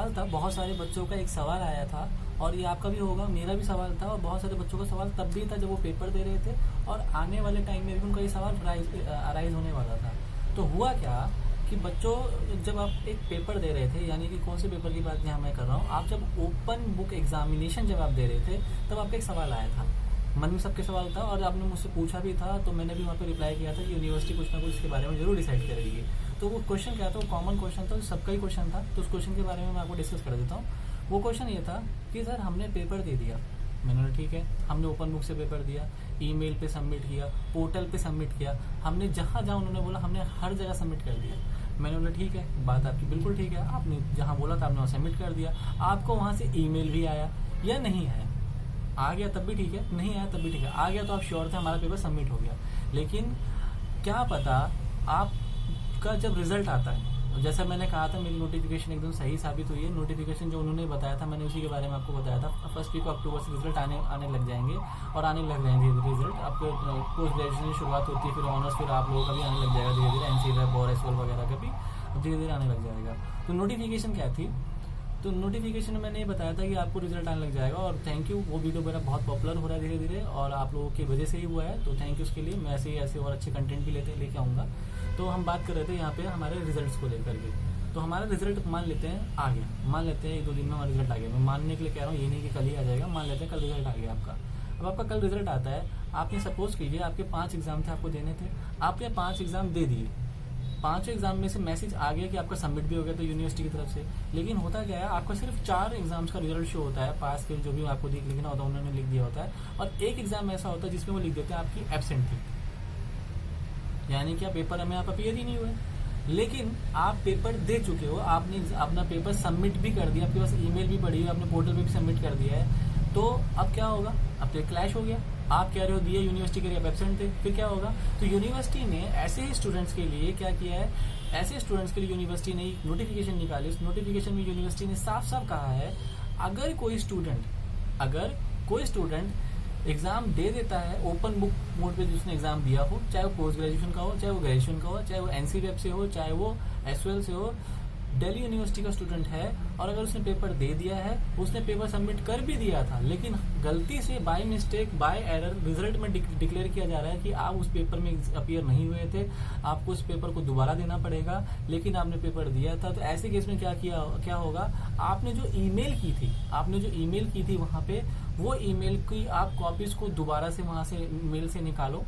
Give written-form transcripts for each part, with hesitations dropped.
सवाल था, बहुत सारे बच्चों का एक सवाल आया था, और ये आपका भी होगा, मेरा भी सवाल था, और बहुत सारे बच्चों का सवाल तब भी था जब वो पेपर दे रहे थे, और आने वाले टाइम में भी उनका ये सवाल अराइज होने वाला था। तो हुआ क्या कि बच्चों, जब आप एक पेपर दे रहे थे, यानी कि कौन से पेपर की बात यहाँ मैं कर रहा हूँ, आप जब ओपन बुक एग्जामिनेशन जब आप दे रहे थे, तब आपका एक सवाल आया था, मन में सबके सवाल था, और आपने मुझसे पूछा भी था, तो मैंने भी वहाँ पे रिप्लाई किया था कि यूनिवर्सिटी कुछ ना कुछ इसके बारे में जरूर डिसाइड करेगी। तो वो क्वेश्चन क्या था, वो कॉमन क्वेश्चन था, सबका ही क्वेश्चन था, तो उस क्वेश्चन के बारे में मैं आपको डिस्कस कर देता हूँ। वो क्वेश्चन ये था कि सर हमने पेपर दे दिया, मैंने बोला ठीक है, हमने ओपन बुक से पेपर दिया, ईमेल पे सबमिट किया, पोर्टल पे सबमिट किया, हमने जहाँ जहाँ उन्होंने बोला हमने हर जगह सबमिट कर दिया। मैंने बोला ठीक है, बात आपकी बिल्कुल ठीक है, आपने जहाँ बोला था आपने वहाँ सबमिट कर दिया, आपको वहाँ से ईमेल भी आया या नहीं आया, आ गया तब भी ठीक है, नहीं आया तब भी ठीक है, आ गया तो आप श्योर थे हमारा पेपर सबमिट हो गया। लेकिन क्या पता आपका जब रिजल्ट आता है, जैसा मैंने कहा था मेरी नोटिफिकेशन एकदम सही साबित हुई है, नोटिफिकेशन जो उन्होंने बताया था मैंने उसी के बारे में आपको बताया था। फर्स्ट वीक अक्टूबर से रिजल्ट आने लग जाएंगे, और आने लग जाएंगे रिजल्ट। आपको पोस्ट ग्रेजुएशन की शुरुआत होती है, फिर ऑनर्स, फिर आप लोगों का भी आने लग जाएगा धीरे धीरे, NCLET और SL वगैरह का भी धीरे धीरे आने लग जाएगा। तो नोटिफिकेशन क्या थी, तो नोटिफिकेशन में मैंने ये बताया था कि आपको रिजल्ट आने लग जाएगा, और थैंक यू, वो वीडियो मेरा बहुत पॉपुलर हो रहा है धीरे धीरे, और आप लोगों की वजह से ही हुआ है, तो थैंक यू उसके लिए। मैं ऐसे और अच्छे कंटेंट भी लेके आऊँगा। तो हम बात कर रहे थे यहाँ पे हमारे रिजल्ट्स को लेकर के। तो हमारा रिजल्ट मान लेते हैं आ गया, मान लेते हैं 1-2 दिन में हमारा रिजल्ट आ गया, मैं मानने के लिए कह रहा हूँ, ये नहीं कि कल ही आ जाएगा, मान लेते हैं कल रिजल्ट आ गया आपका। अब आपका कल रिजल्ट आता है, आपने सपोज कीजिए आपके 5 एग्जाम थे आपको देने थे, आपने 5 एग्जाम दे दिए, 5 एग्जाम में से मैसेज आ गया कि आपका सबमिट भी हो गया तो यूनिवर्सिटी की तरफ से। लेकिन होता क्या है, आपका सिर्फ 4 एग्जाम्स का रिजल्ट शो होता है, पास फेल जो भी आपको लिखना होता है उन्होंने लिख दिया होता है, और एक एग्जाम ऐसा होता है जिसमें वो लिख देते हैं आपकी एब्सेंट थी, यानी कि पेपर में आप अपीयर ही नहीं हुए। लेकिन आप पेपर दे चुके हो, आपने अपना पेपर सबमिट भी कर दिया, आपके पास ईमेल भी पड़ी है, आपने पोर्टल पे भी सबमिट कर दिया है, तो अब क्या होगा, अब तो क्लैश हो गया। आप कह रहे हो दिए, यूनिवर्सिटी के लिए आप एब्सेंट थे, फिर क्या होगा। तो यूनिवर्सिटी ने ऐसे ही स्टूडेंट्स के लिए क्या किया है, ऐसे स्टूडेंट्स के लिए यूनिवर्सिटी ने नोटिफिकेशन निकाली। उस नोटिफिकेशन में यूनिवर्सिटी ने साफ साफ कहा है, अगर कोई स्टूडेंट एग्जाम दे देता है ओपन बुक मोड पे, जिसने एग्जाम दिया हो, चाहे वो पोस्ट ग्रेजुएशन का हो, चाहे वो ग्रेजुएशन का हो, चाहे वो NCLET से हो, चाहे वो SL से हो, दिल्ली यूनिवर्सिटी का स्टूडेंट है, और अगर उसने पेपर दे दिया है, उसने पेपर सबमिट कर भी दिया था, लेकिन गलती से by mistake, by error result में डिक्लेयर किया जा रहा है कि आप उस पेपर में अपीयर नहीं हुए थे, आपको उस पेपर को दोबारा देना पड़ेगा, लेकिन आपने पेपर दिया था। तो ऐसे केस में क्या होगा, आपने जो ईमेल की थी वहां पे, वो ईमेल की आप कॉपीज को दोबारा से वहां से मेल से निकालो,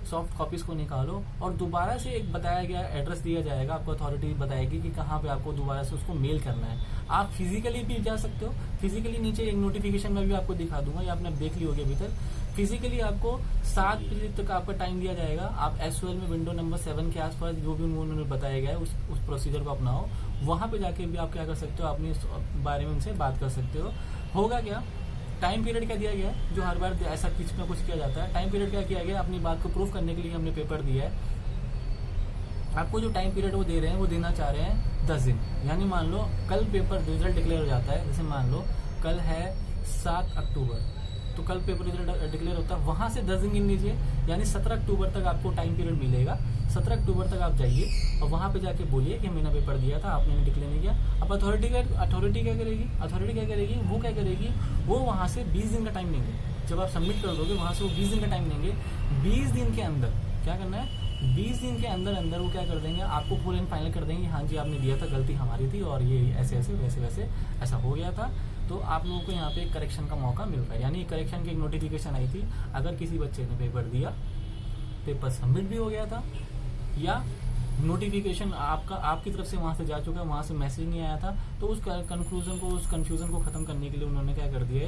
सॉफ्ट कॉपीज को निकालो, और दोबारा से एक बताया गया एड्रेस दिया जाएगा, आपको अथॉरिटी बताएगी कि कहाँ पे आपको दोबारा से उसको मेल करना है। आप फिजिकली भी जा सकते हो, फिजिकली नीचे एक नोटिफिकेशन में भी आपको दिखा दूंगा, या आपने देख ली होगी अभी तक। फिजिकली आपको 7 बजे तक आपका टाइम दिया जाएगा, आप SOL में विंडो नंबर 7 के आसपास जो भी उन्होंने बताया गया है उस प्रोसीजर को अपनाओ, वहां पे जाके भी आप क्या कर सकते हो, अपने बारे में उनसे बात कर सकते हो। होगा क्या, टाइम पीरियड क्या दिया गया है, जो हर बार ऐसा कुछ ना कुछ किया जाता है, टाइम पीरियड क्या किया गया, अपनी बात को प्रूफ करने के लिए हमने पेपर दिया है, आपको जो टाइम पीरियड वो दे रहे हैं, वो देना चाह रहे हैं 10 दिन। यानी मान लो कल पेपर रिजल्ट डिक्लेयर हो जाता है, जैसे मान लो कल है 7 अक्टूबर, तो कल पेपर रिजल्ट डिक्लेयर होता है, वहां से 10 दिन गिन लीजिए, यानी 17 अक्टूबर तक आपको टाइम पीरियड मिलेगा। 17 अक्टूबर तक आप जाइए और वहां पे जाके बोलिए कि मैंने पेपर दिया था, आपने डिक्लेयर नहीं किया। अब अथॉरिटी क्या करेगी, वो वहां से 20 दिन का टाइम लेंगे। जब आप सबमिट कर दोगे वहां से वो 20 दिन का टाइम लेंगे। 20 दिन के अंदर क्या करना है, 20 दिन के अंदर वो क्या कर देंगे, आपको फुल एंड फाइनल कर देंगे, हाँ जी आपने दिया था, गलती हमारी थी, और ये ऐसे वैसे ऐसा हो गया था। तो आप लोगों को यहाँ पे एक करेक्शन का मौका मिल रहा है, यानी करेक्शन की एक नोटिफिकेशन आई थी। अगर किसी बच्चे ने पेपर दिया, पेपर सबमिट भी हो गया था, या नोटिफिकेशन आपकी तरफ से वहां से जा चुका है, वहां से मैसेज नहीं आया था, तो उस कंफ्यूजन को खत्म करने के लिए उन्होंने क्या कर दिया,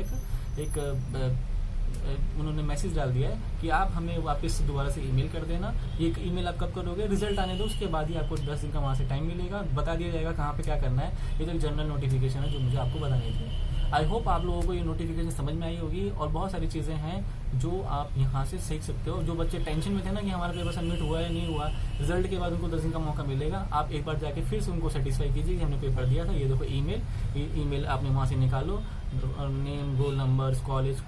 उन्होंने मैसेज डाल दिया है कि आप हमें वापस दोबारा से ईमेल कर देना। ये ईमेल आप कब करोगे, रिजल्ट आने दो, उसके बाद ही आपको 10 दिन का वहां से टाइम मिलेगा, बता दिया जाएगा कहाँ पे क्या करना है। ये तो एक जनरल नोटिफिकेशन है जो मुझे आपको बतानी थी। आई होप आप लोगों को ये नोटिफिकेशन समझ में आई होगी, और बहुत सारी चीजें हैं जो आप यहाँ से सीख सकते हो। जो बच्चे टेंशन में थे ना कि हमारा पेपर सबमिट हुआ है नहीं हुआ, रिजल्ट के बाद उनको 10 दिन का मौका मिलेगा, आप एक बार जाके फिर से उनको सेटिस्फाई कीजिए कि हमने पेपर दिया था, ये देखो ईमेल आपने वहां से निकालो, नेम, रोल नंबर, कॉलेज,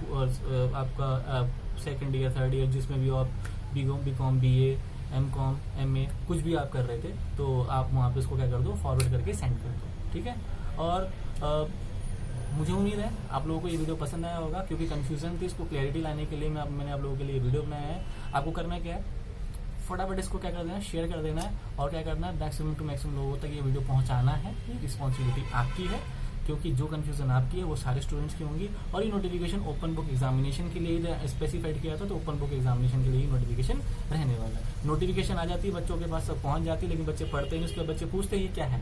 आपका सेकंड ईयर, थर्ड ईयर, जिसमें भी आप बीकॉम, BA, MCOM, MA कुछ भी आप कर रहे थे, तो आप वहाँ पे इसको क्या कर दो, फॉरवर्ड करके सेंड कर दो, ठीक है। और मुझे उम्मीद है आप लोगों को ये वीडियो पसंद आया होगा, क्योंकि कंफ्यूजन थी, इसको क्लैरिटी लाने के लिए मैंने आप लोगों के लिए वीडियो बनाया है। आपको करना क्या है, फटाफट इसको क्या कर देना है, शेयर कर देना है, और क्या करना है, मैक्सिमम टू मैक्सिमम लोगों तक ये वीडियो पहुंचाना है। ये रिस्पॉन्सिबिलिटी आपकी है, क्योंकि जो कंफ्यूजन आपकी है वो सारे स्टूडेंट्स की होंगी। और ये नोटिफिकेशन ओपन बुक एग्जामिनेशन के लिए स्पेसिफाइड किया था, तो ओपन बुक एग्जामिनेशन के लिए नोटिफिकेशन रहने वाला है। नोटिफिकेशन आ जाती है, बच्चों के पास सब पहुंच जाती है, लेकिन बच्चे पढ़ते नहीं, उसके बच्चे पूछते ही क्या है,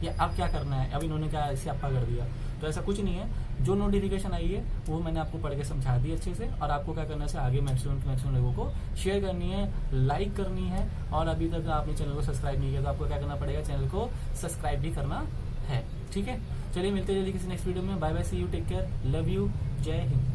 या अब क्या करना है, अब इन्होंने क्या स्यापा कर दिया। तो ऐसा कुछ नहीं है, जो नोटिफिकेशन आई है वो मैंने आपको पढ़ के समझा दी अच्छे से, और आपको क्या करना है, आगे मैक्सिमम टू मैक्सिमम लोगों को शेयर करनी है, लाइक करनी है, और अभी तक आपने चैनल को सब्सक्राइब नहीं किया तो आपको क्या करना पड़ेगा, चैनल को सब्सक्राइब भी करना है। ठीक है, चलिए मिलते हैं जल्दी किसी नेक्स्ट वीडियो में। Bye bye, see you, take care, love you, जय हिंद।